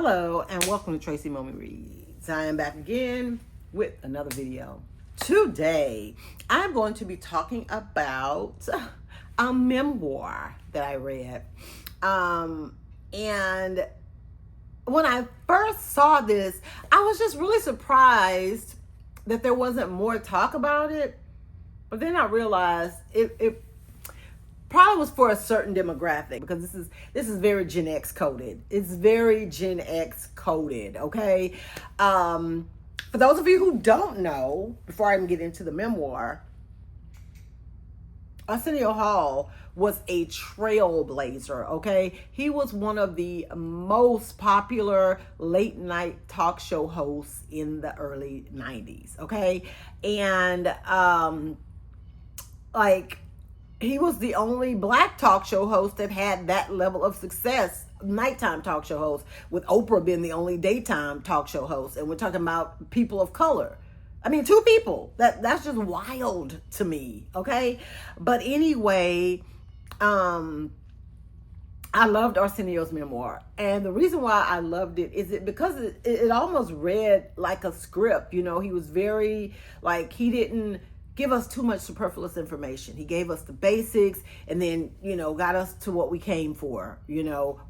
Hello and welcome to Tracy Mommy Reads. I am back again with another video. Today, I'm going to be talking about a memoir that I read. And when I first saw this, I was just really surprised that there wasn't more talk about it. But then I realized it probably was for a certain demographic, because this is very Gen X coded. It's very Gen X coded, okay? For those of you who don't know, before I even get into the memoir, Arsenio Hall was a trailblazer, okay? He was one of the most popular late night talk show hosts in the early 90s, okay? And he was the only black talk show host that had that level of success, nighttime talk show host, with Oprah being the only daytime talk show host. And we're talking about people of color. I mean, two people. That's just wild to me, okay? But anyway, I loved Arsenio's memoir. And the reason why I loved it is because it almost read like a script. You know, he was very, he didn't give us too much superfluous information. He gave us the basics and then, got us to what we came for,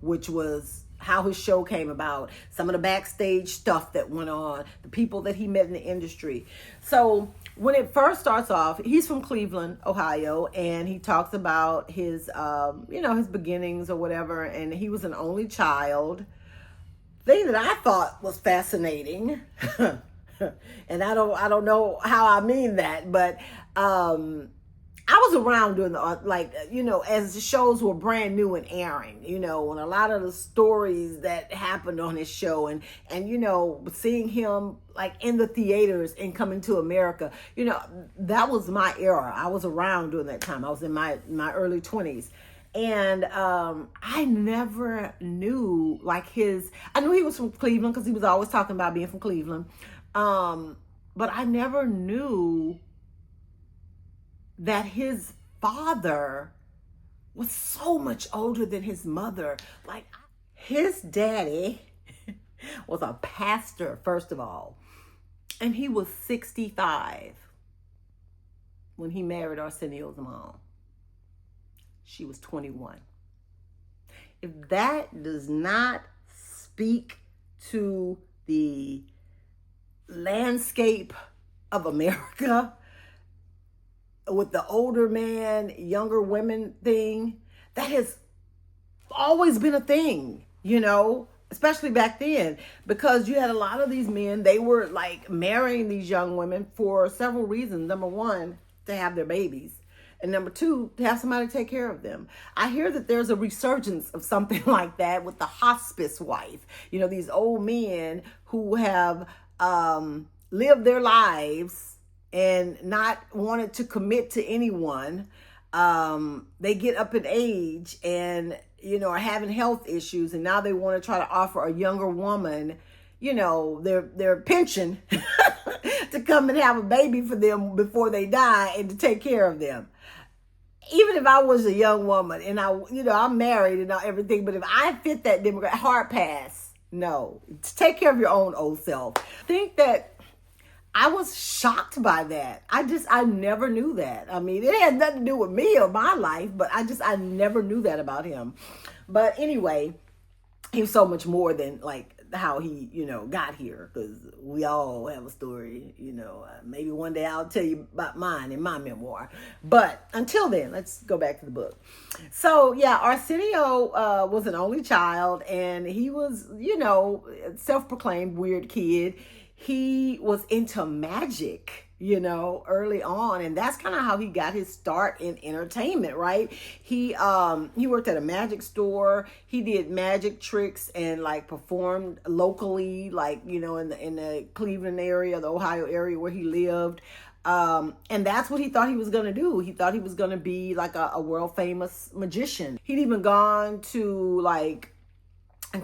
which was how his show came about, some of the backstage stuff that went on, the people that he met in the industry. So when it first starts off, he's from Cleveland, Ohio, and he talks about his, his beginnings or whatever. And he was an only child. Thing that I thought was fascinating and I don't know how I mean that, but I was around during the, as the shows were brand new and airing, and a lot of the stories that happened on his show and seeing him in the theaters and coming to America, that was my era. I was around during that time. I was in my early 20s. And I never knew I knew he was from Cleveland because he was always talking about being from Cleveland. But I never knew that his father was so much older than his mother. His daddy was a pastor, first of all, and he was 65 when he married Arsenio's mom. She was 21. If that does not speak to the landscape of America with the older man, younger women thing, that has always been a thing, especially back then, because you had a lot of these men, they were marrying these young women for several reasons. Number one, to have their babies. And number two, to have somebody take care of them. I hear that there's a resurgence of something like that with the hospice wife. These old men who have lived their lives and not wanted to commit to anyone. They get up in age and, are having health issues. And now they want to try to offer a younger woman, their pension to come and have a baby for them before they die and to take care of them. Even if I was a young woman and I'm married and everything, but if I fit that demographic, hard pass. No, take care of your own old self. I think that I was shocked by that. I never knew that. I mean, it had nothing to do with me or my life, but I never knew that about him. But anyway, he was so much more than how he, got here, because we all have a story, maybe one day I'll tell you about mine in my memoir. But until then, let's go back to the book. So yeah, Arsenio was an only child, and he was, self-proclaimed weird kid. He was into magic, early on. And that's kind of how he got his start in entertainment, right? He worked at a magic store. He did magic tricks and performed locally, in the Cleveland area, the Ohio area where he lived. And that's what he thought he was going to do. He thought he was going to be a world famous magician. He'd even gone to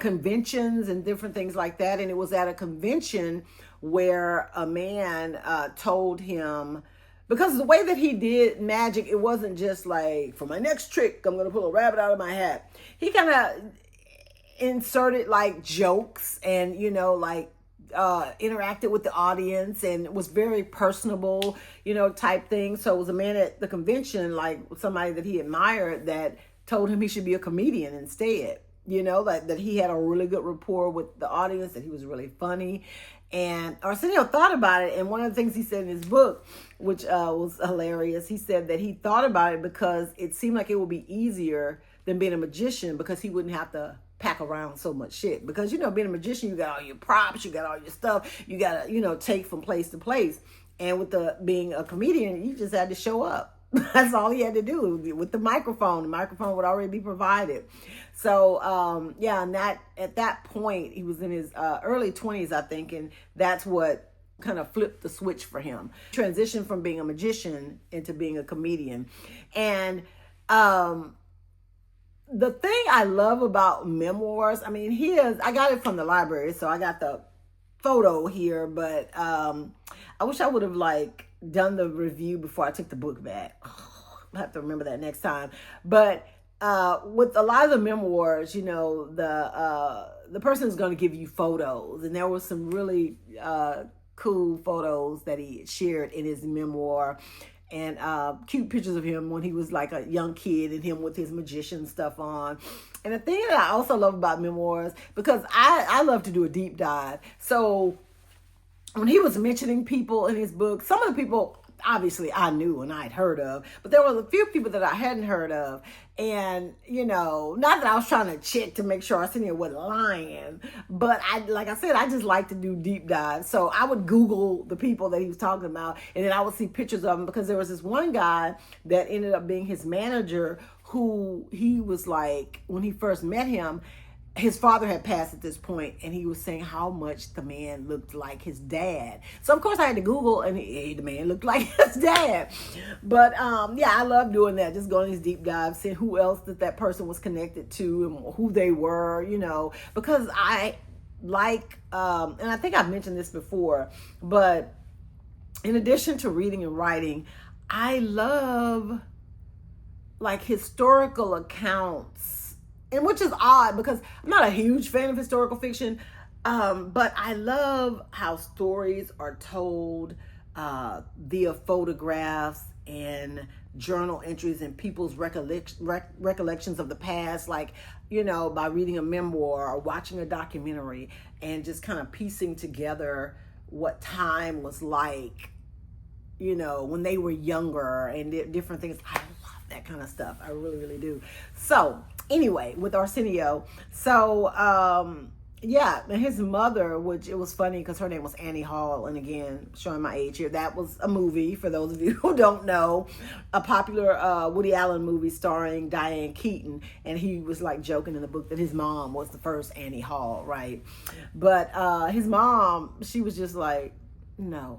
conventions and different things like that. And it was at a convention where a man told him, because the way that he did magic, it wasn't just for my next trick, I'm going to pull a rabbit out of my hat. He kind of, inserted like jokes and, you know, like interacted with the audience and was very personable, you know, type thing. So it was a man at the convention, like somebody that he admired, that told him he should be a comedian instead. You know, like that he had a really good rapport with the audience, that he was really funny. And Arsenio thought about it, and one of the things he said in his book, which was hilarious, he said that he thought about it because it seemed like it would be easier than being a magician, because he wouldn't have to pack around so much shit. Because, you know, being a magician, you got all your props, you got all your stuff, you got to, you know, take from place to place. And with being a comedian, you just had to show up. That's all he had to do with the microphone. The microphone would already be provided. So, yeah, and at that point, he was in his early 20s, I think, and that's what kind of flipped the switch for him. Transitioned from being a magician into being a comedian. And the thing I love about memoirs, I mean, I got it from the library, so I got the photo here, but I wish I would have done the review before I took the book back. I'll have to remember that next time. But with a lot of the memoirs, you know, the person is going to give you photos, and there were some really cool photos that he shared in his memoir, and cute pictures of him when he was like a young kid, and him with his magician stuff on. And the thing that I also love about memoirs, because I love to do a deep dive, so when he was mentioning people in his book, some of the people obviously I knew and I'd heard of, but there was a few people that I hadn't heard of. And, you know, not that I was trying to check to make sure Arsenio wasn't lying, but like I said, I just like to do deep dives. So I would Google the people that he was talking about, and then I would see pictures of them, because there was this one guy that ended up being his manager, who he was like, when he first met him, his father had passed at this point, and he was saying how much the man looked like his dad. So of course I had to Google, and the man looked like his dad. But yeah, I love doing that, just going these deep dives, seeing who else that person was connected to and who they were, you know, because I like, and I think I've mentioned this before, but in addition to reading and writing, I love like historical accounts. And which is odd, because I'm not a huge fan of historical fiction, but I love how stories are told via photographs and journal entries and people's recollections of the past, like, you know, by reading a memoir or watching a documentary and just kind of piecing together what time was like, you know, when they were younger and different things. I love that kind of stuff. I really, really do. So anyway, with Arsenio, so yeah, and his mother, which it was funny because her name was Annie Hall, and again, showing my age here, that was a movie, for those of you who don't know, a popular Woody Allen movie starring Diane Keaton, and he was like joking in the book that his mom was the first Annie Hall, right? But his mom, she was just like, no,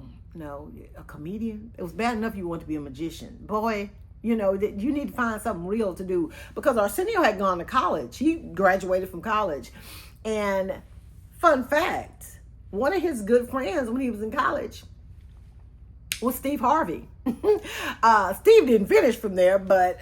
a comedian? It was bad enough you want to be a magician. Boy, you know, that you need to find something real to do, because Arsenio had gone to college. He graduated from college. And fun fact, one of his good friends when he was in college was Steve Harvey. Steve didn't finish from there, but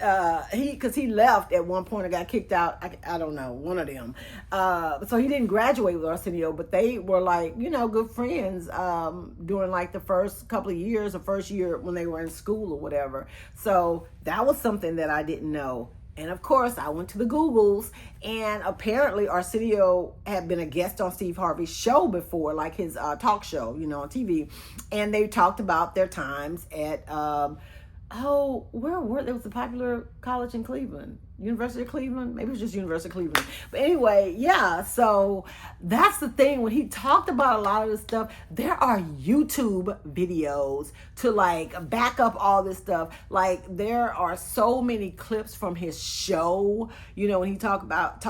because he left at one point or got kicked out. I don't know, one of them. So he didn't graduate with Arsenio, but they were like, you know, good friends during like the first couple of years, or first year when they were in school or whatever. So that was something that I didn't know. And of course, I went to the Googles, and apparently Arsenio had been a guest on Steve Harvey's show before, like his talk show, you know, on TV. And they talked about their times at, where were there was a popular college in Cleveland, University of Cleveland, maybe it was just University of Cleveland. But anyway, yeah, so that's the thing. When he talked about a lot of this stuff, there are YouTube videos to like back up all this stuff. Like there are so many clips from his show, you know, when he talked about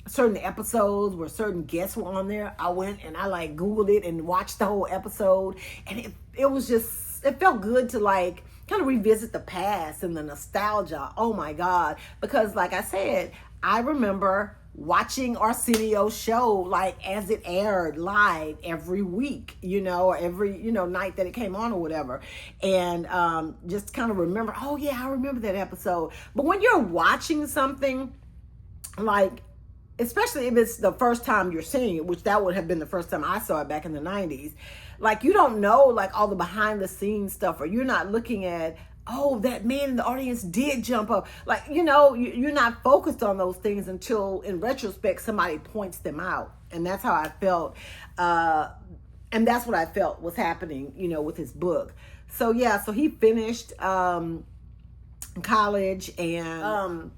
certain episodes where certain guests were on there. I went and I like Googled it and watched the whole episode, and it was just, it felt good to like kind of revisit the past and the nostalgia. Oh my God. Because like I said, I remember watching Arsenio's show like as it aired live every week, you know, or every, you know, night that it came on or whatever. And just kind of remember, oh yeah, I remember that episode. But when you're watching something like especially if it's the first time you're seeing it, which that would have been the first time I saw it back in the 90s. Like, you don't know, like, all the behind the scenes stuff, or you're not looking at, oh, that man in the audience did jump up. Like, you're not focused on those things until, in retrospect, somebody points them out. And that's how I felt. And that's what I felt was happening, with his book. So, yeah, so he finished college, and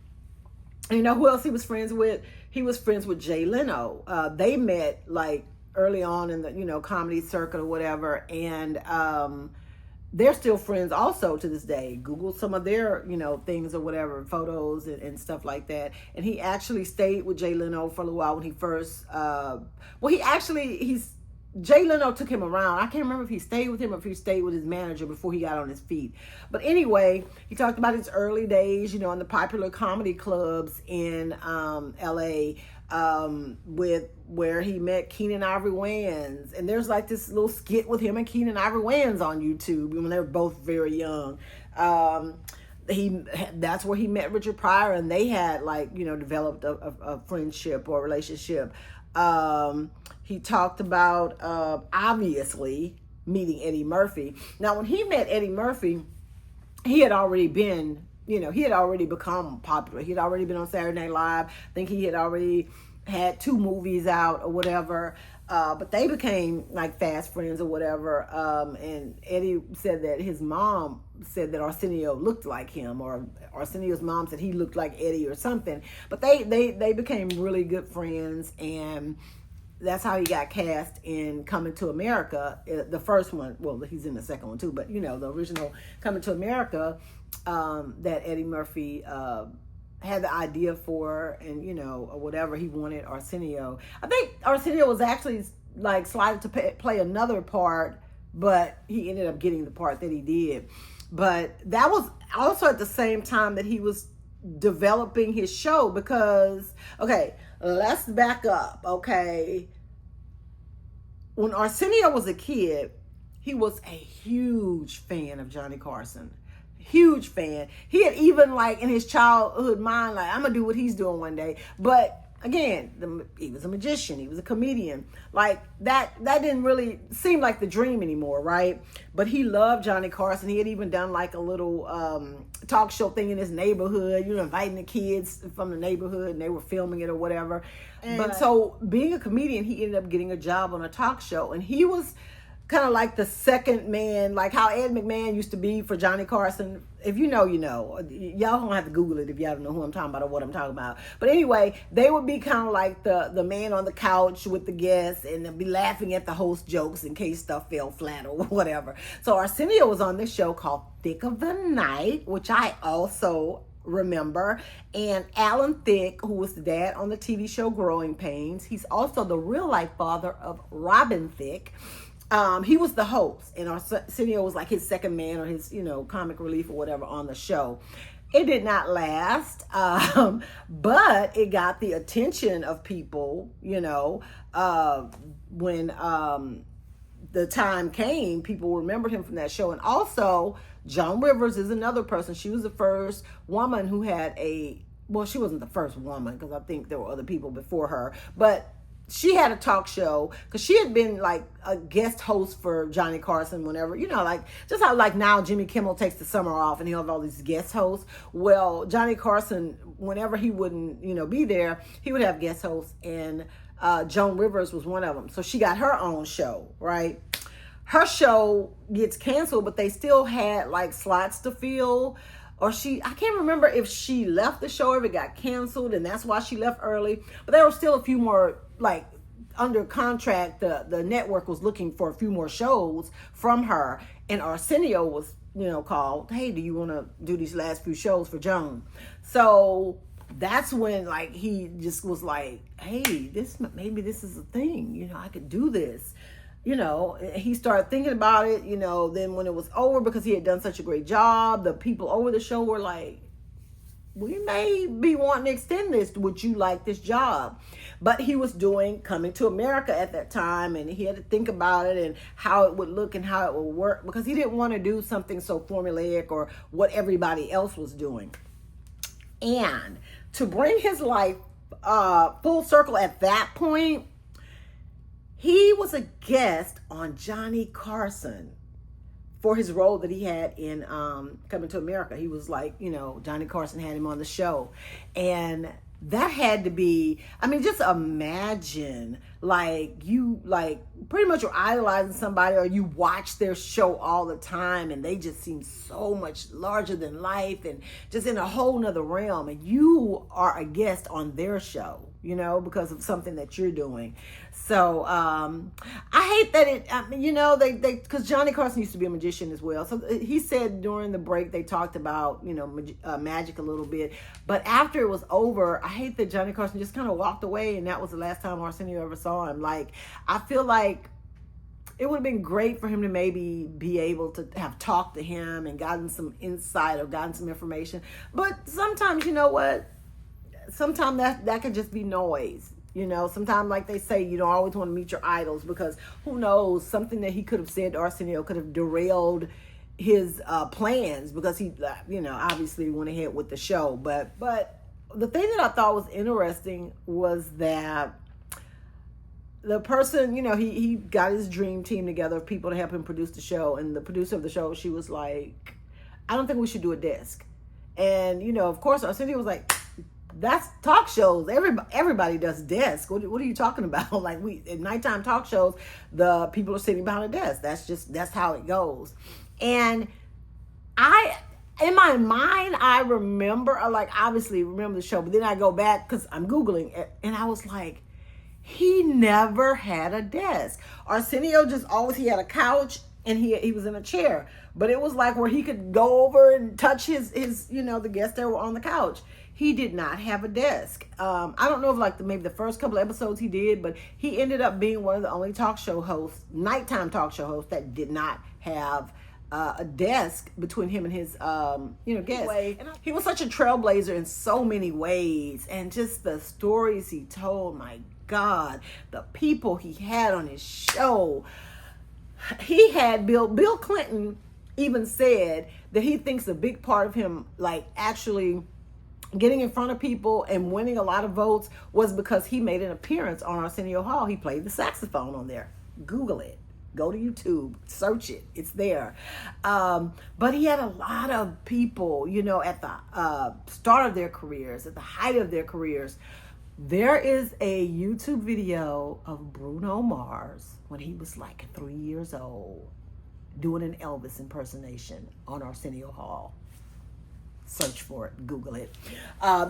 who else he was friends with? He was friends with Jay Leno. They met, like, early on in the, comedy circuit or whatever. And they're still friends also to this day. Google some of their, things or whatever, photos and stuff like that. And he actually stayed with Jay Leno for a little while when he first, Jay Leno took him around. I can't remember if he stayed with him or if he stayed with his manager before he got on his feet. But anyway, he talked about his early days, in the popular comedy clubs in LA, with where he met Keenan Ivory Wayans. And there's like this little skit with him and Keenan Ivory Wayans on YouTube when they were both very young. That's where he met Richard Pryor, and they had, like, developed a friendship or relationship. He talked about, obviously, meeting Eddie Murphy. Now, when he met Eddie Murphy, he had already been, he had already become popular. He had already been on Saturday Night Live. I think he had already had 2 movies out or whatever. But they became, like, fast friends or whatever. And Eddie said that his mom said that Arsenio looked like him, or Arsenio's mom said he looked like Eddie or something. But they became really good friends, and that's how he got cast in Coming to America, the first one. Well, he's in the second one too, but the original Coming to America, that Eddie Murphy had the idea for, and or whatever, he wanted Arsenio. I think Arsenio was actually, like, slotted to play another part, but he ended up getting the part that he did. But that was also at the same time that he was developing his show, because, okay, let's back up, okay? When Arsenio was a kid, he was a huge fan of Johnny Carson. Huge fan. He had even, like, in his childhood mind, like, I'm going to do what he's doing one day. But, again, he was a magician. He was a comedian. Like, that didn't really seem like the dream anymore, right? But he loved Johnny Carson. He had even done, like, a little talk show thing in his neighborhood, inviting the kids from the neighborhood, and they were filming it or whatever. But so, being a comedian, he ended up getting a job on a talk show. And he was kind of like the second man, like how Ed McMahon used to be for Johnny Carson. If you know, you know. Y'all don't have to Google it if y'all don't know who I'm talking about or what I'm talking about. But anyway, they would be kind of like the man on the couch with the guests, and they'd be laughing at the host jokes in case stuff fell flat or whatever. So Arsenio was on this show called Thick of the Night, which I also remember. And Alan Thicke, who was the dad on the TV show Growing Pains, he's also the real life father of Robin Thicke. He was the host, and Arsenio was like his second man, or his, comic relief or whatever on the show. It did not last, but it got the attention of people, when the time came, people remembered him from that show. And also, Joan Rivers is another person. She was the first woman who had she wasn't the first woman, because I think there were other people before her, but she had a talk show, because she had been like a guest host for Johnny Carson whenever, like just how like now Jimmy Kimmel takes the summer off and he'll have all these guest hosts. Well, Johnny Carson, whenever he wouldn't, be there, he would have guest hosts, and Joan Rivers was one of them. So she got her own show, right? Her show gets canceled, but they still had like slots to fill. Or I can't remember if she left the show or if it got canceled, and that's why she left early. But there were still a few more, like, under contract. The network was looking for a few more shows from her. And Arsenio was, called, hey, do you want to do these last few shows for Joan? So that's when, like, he just was like, hey, maybe this is a thing. I could do this. He started thinking about it, then when it was over, because he had done such a great job, the people over the show were like, we may be wanting to extend this. Would you like this job? But he was doing Coming to America at that time, and he had to think about it and how it would look and how it would work, because he didn't want to do something so formulaic or what everybody else was doing. And to bring his life full circle at that point, he was a guest on Johnny Carson for his role that he had in Coming to America. He was like, Johnny Carson had him on the show. And that had to be, just imagine, you pretty much you're idolizing somebody, or you watch their show all the time and they just seem so much larger than life and just in a whole nother realm, and you are a guest on their show, because of something that you're doing. So I hate that they because Johnny Carson used to be a magician as well. So he said during the break they talked about magic a little bit, but after it was over, I hate that Johnny Carson just kind of walked away, and that was the last time Arsenio ever saw him. I feel like it would have been great for him to maybe be able to have talked to him and gotten some insight or gotten some information. But sometimes, sometimes that could just be noise. Sometimes, like they say, you don't always want to meet your idols, because who knows, something that he could have said to Arsenio could have derailed his plans, because he, obviously went ahead with the show. But the thing that I thought was interesting was that the person, he got his dream team together of people to help him produce the show. And the producer of the show, she was like, I don't think we should do a desk. And, of course, Arsenio was like, that's talk shows. Everybody does desk. What are you talking about? In nighttime talk shows, the people are sitting behind a desk. That's how it goes. And in my mind, I remember, obviously remember the show, but then I go back because I'm Googling it, and I was like, he never had a desk. Arsenio he had a couch and he was in a chair, but it was like where he could go over and touch his the guests that were on the couch. He did not have a desk. I don't know if maybe the first couple of episodes he did, but he ended up being one of the only nighttime talk show hosts that did not have a desk between him and his guests. And he was such a trailblazer in so many ways, and just the stories he told, my God, the people he had on his show. He had Bill Clinton even said that he thinks a big part of him actually getting in front of people and winning a lot of votes was because he made an appearance on Arsenio Hall. He played the saxophone on there. Google it. Go to YouTube, search it. It's there. But he had a lot of people, at the start of their careers, at the height of their careers. There is a YouTube video of Bruno Mars when he was 3 years old doing an Elvis impersonation on Arsenio Hall. Search for it, Google it.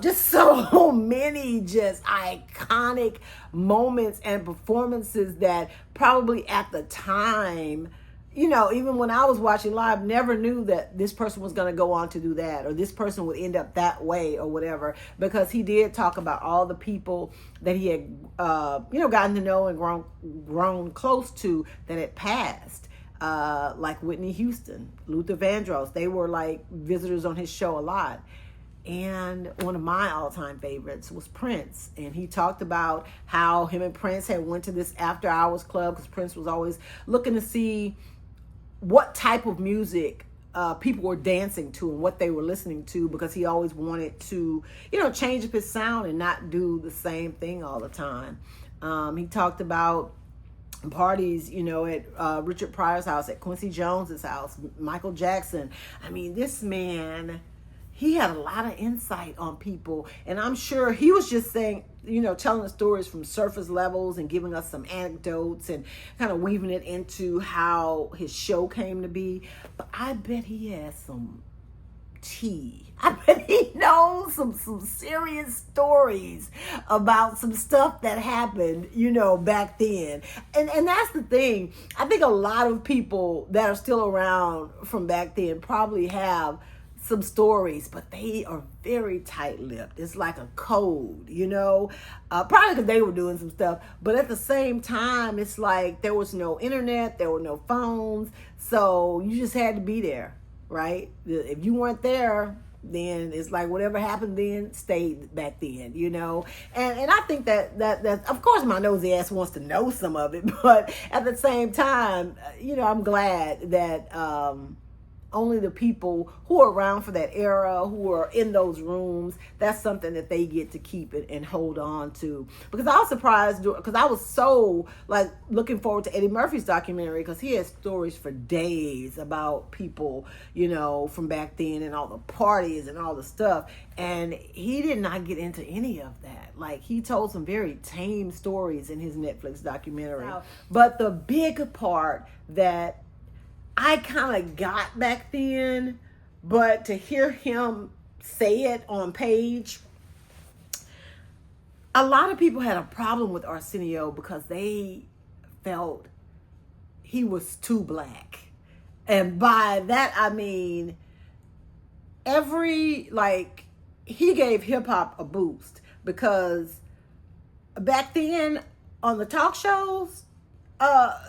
Just so many just iconic moments and performances that probably at the time, even when I was watching live, never knew that this person was going to go on to do that, or this person would end up that way, or whatever, because he did talk about all the people that he had, gotten to know and grown close to that had passed. Like Whitney Houston, Luther Vandross. They were visitors on his show a lot. And one of my all-time favorites was Prince. And he talked about how him and Prince had went to this after hours club, because Prince was always looking to see what type of music people were dancing to and what they were listening to, because he always wanted to, change up his sound and not do the same thing all the time. He talked about parties, at Richard Pryor's house, at Quincy Jones's house, Michael Jackson. This man, he had a lot of insight on people, and I'm sure he was just saying, telling the stories from surface levels and giving us some anecdotes and kind of weaving it into how his show came to be. But I bet he has some tea. I bet he knows some serious stories about some stuff that happened, back then. And that's the thing. I think a lot of people that are still around from back then probably have some stories, but they are very tight-lipped. It's like a code, probably because they were doing some stuff. But at the same time, it's like there was no internet, there were no phones, so you just had to be there, right? If you weren't there, then it's like whatever happened then stayed back then, and I think that of course my nosy ass wants to know some of it, but at the same time, I'm glad that only the people who are around for that era, who are in those rooms, that's something that they get to keep it and hold on to. Because I was surprised, because I was so like looking forward to Eddie Murphy's documentary, because he has stories for days about people, you know, from back then and all the parties and all the stuff. And he did not get into any of that. Like, he told some very tame stories in his Netflix documentary. Wow. But the big part that I kind of got back then, but to hear him say it on page, a lot of people had a problem with Arsenio because they felt he was too black. And by that, I mean, he gave hip hop a boost, because back then on the talk shows,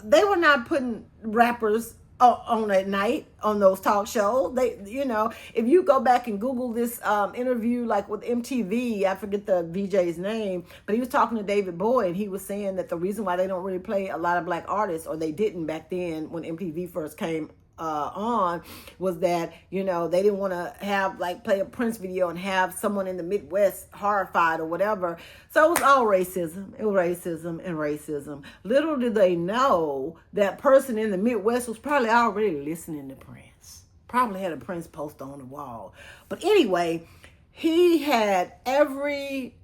they were not putting rappers on at night on those talk shows. They, you know, if you go back and Google this interview, like with MTV, I forget the VJ's name, but he was talking to David Bowie, and he was saying that the reason why they don't really play a lot of black artists, or they didn't back then when MTV first came on, was that, you know, they didn't want to have like play a Prince video and have someone in the Midwest horrified or whatever. So it was all racism. It was racism and racism. Little did they know that person in the Midwest was probably already listening to Prince. Probably had a Prince poster on the wall. But anyway, he had every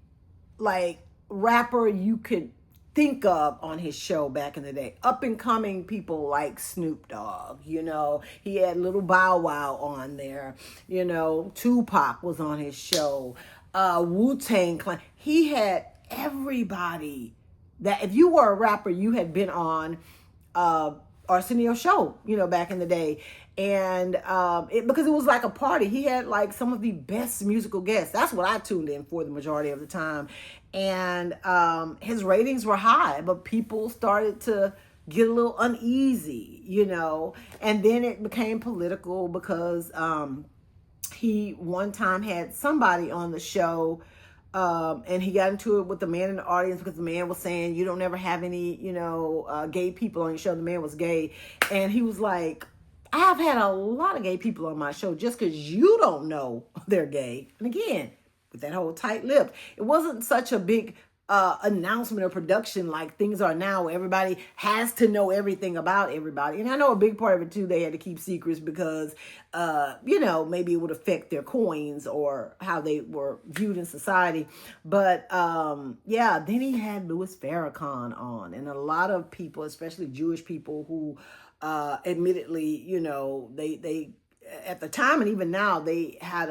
like rapper you could think of on his show back in the day. Up and coming people like Snoop Dogg, you know, he had Little Bow Wow on there, you know, Tupac was on his show, Wu-Tang Clan. He had everybody that, if you were a rapper, you had been on Arsenio's show, you know, back in the day. And because it was like a party. He had like some of the best musical guests. That's what I tuned in for the majority of the time. And his ratings were high, but people started to get a little uneasy, you know. And then it became political, because he one time had somebody on the show, and he got into it with the man in the audience, because the man was saying, you don't ever have any, you know, gay people on your show. The man was gay. And he was like, I've had a lot of gay people on my show, just because you don't know they're gay. And again, with that whole tight lip, it wasn't such a big announcement or production like things are now, where everybody has to know everything about everybody. And I know a big part of it too, they had to keep secrets because, you know, maybe it would affect their coins or how they were viewed in society. But yeah, then he had Louis Farrakhan on, and a lot of people, especially Jewish people, who admittedly, you know, they at the time, and even now, they had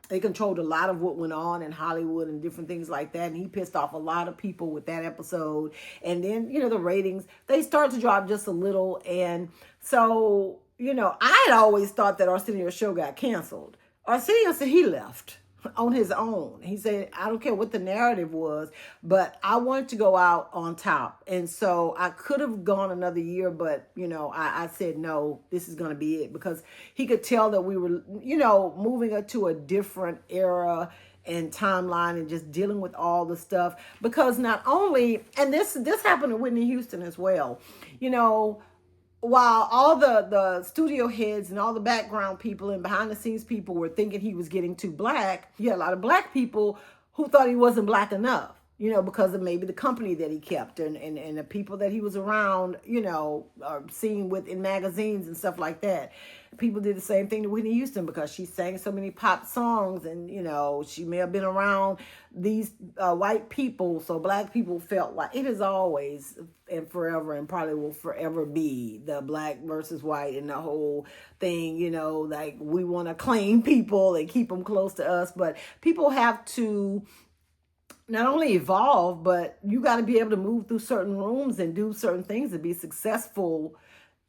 they controlled a lot of what went on in Hollywood and different things like that. And he pissed off a lot of people with that episode. And then, you know, the ratings, they start to drop just a little. And so, you know, I had always thought that Arsenio's show got canceled. Arsenio said he left on his own. He said, I don't care what the narrative was, but I wanted to go out on top. And so I could have gone another year, but, you know, I said, no, this is going to be it, because he could tell that we were, you know, moving to a different era and timeline, and just dealing with all the stuff. Because not only, and this happened to Whitney Houston as well, you know, while all the studio heads and all the background people and behind the scenes people were thinking he was getting too black, you had a lot of black people who thought he wasn't black enough, you know, because of maybe the company that he kept and the people that he was around, you know, seen with in magazines and stuff like that. People did the same thing to Whitney Houston, because she sang so many pop songs, and, you know, she may have been around these white people. So black people felt like it is always and forever, and probably will forever be, the black versus white and the whole thing, you know, like we want to claim people and keep them close to us. But people have to not only evolve, but you got to be able to move through certain rooms and do certain things to be successful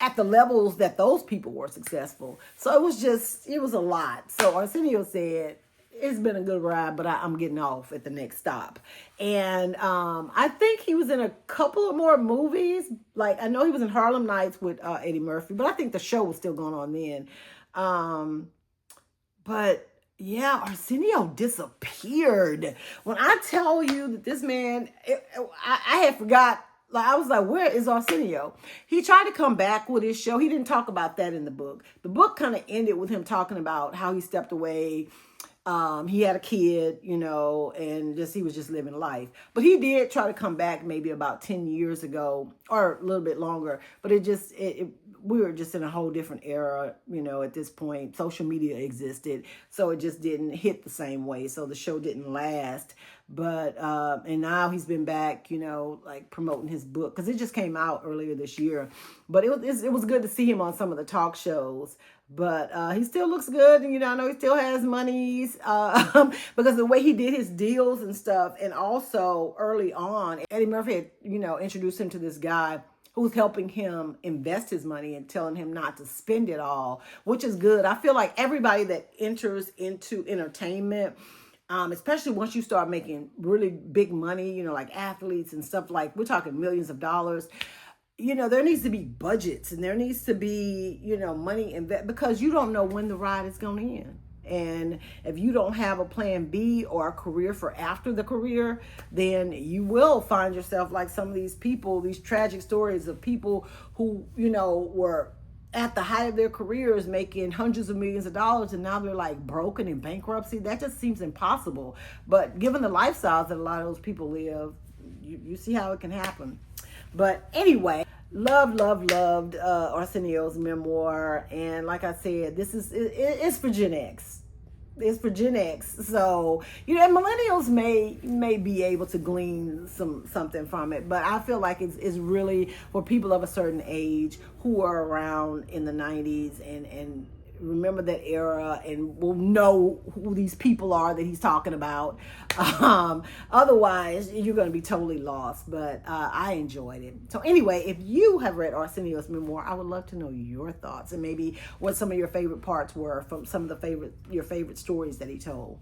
at the levels that those people were successful. So it was a lot. So Arsenio said, it's been a good ride, but I'm getting off at the next stop. And I think he was in a couple of more movies. Like, I know he was in Harlem Nights with Eddie Murphy, but I think the show was still going on then. But yeah, Arsenio disappeared. When I tell you that this man, I had forgot Like, I was like, where is Arsenio? He tried to come back with his show. He didn't talk about that in the book. The book kind of ended with him talking about how he stepped away. He had a kid, you know, and just he was just living life. But he did try to come back maybe about 10 years ago or a little bit longer. But we were just in a whole different era, you know, at this point. Social media existed, so it just didn't hit the same way. So the show didn't last. But and now he's been back, you know, like promoting his book because it just came out earlier this year. But it was good to see him on some of the talk shows. But he still looks good, and you know, I know he still has monies because the way he did his deals and stuff, and also early on, Eddie Murphy had, you know, introduced him to this guy who's helping him invest his money and telling him not to spend it all, which is good. I feel like everybody that enters into entertainment, especially once you start making really big money, you know, like athletes and stuff, like we're talking millions of dollars, you know, there needs to be budgets and there needs to be, you know, money because you don't know when the ride is going to end. And if you don't have a plan B or a career for after the career, then you will find yourself like some of these people, these tragic stories of people who, you know, were at the height of their careers making hundreds of millions of dollars, and now they're like broken in bankruptcy. That just seems impossible. But given the lifestyles that a lot of those people live, you see how it can happen. But anyway, loved Arsenio's memoir. And like I said, it's for Gen X. It's for Gen X. So, you know, and millennials may be able to glean something from it. But I feel like it's really for people of a certain age who are around in the 90s and remember that era and will know who these people are that he's talking about. Otherwise, you're going to be totally lost. But I enjoyed it. So anyway, if you have read Arsenio's memoir, I would love to know your thoughts and maybe what some of your favorite parts were from some of your favorite stories that he told.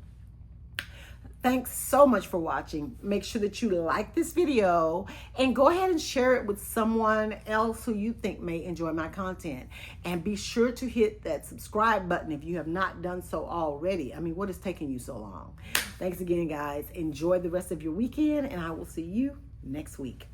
Thanks so much for watching. Make sure that you like this video and go ahead and share it with someone else who you think may enjoy my content. And be sure to hit that subscribe button if you have not done so already. I mean, what is taking you so long? Thanks again, guys. Enjoy the rest of your weekend, and I will see you next week.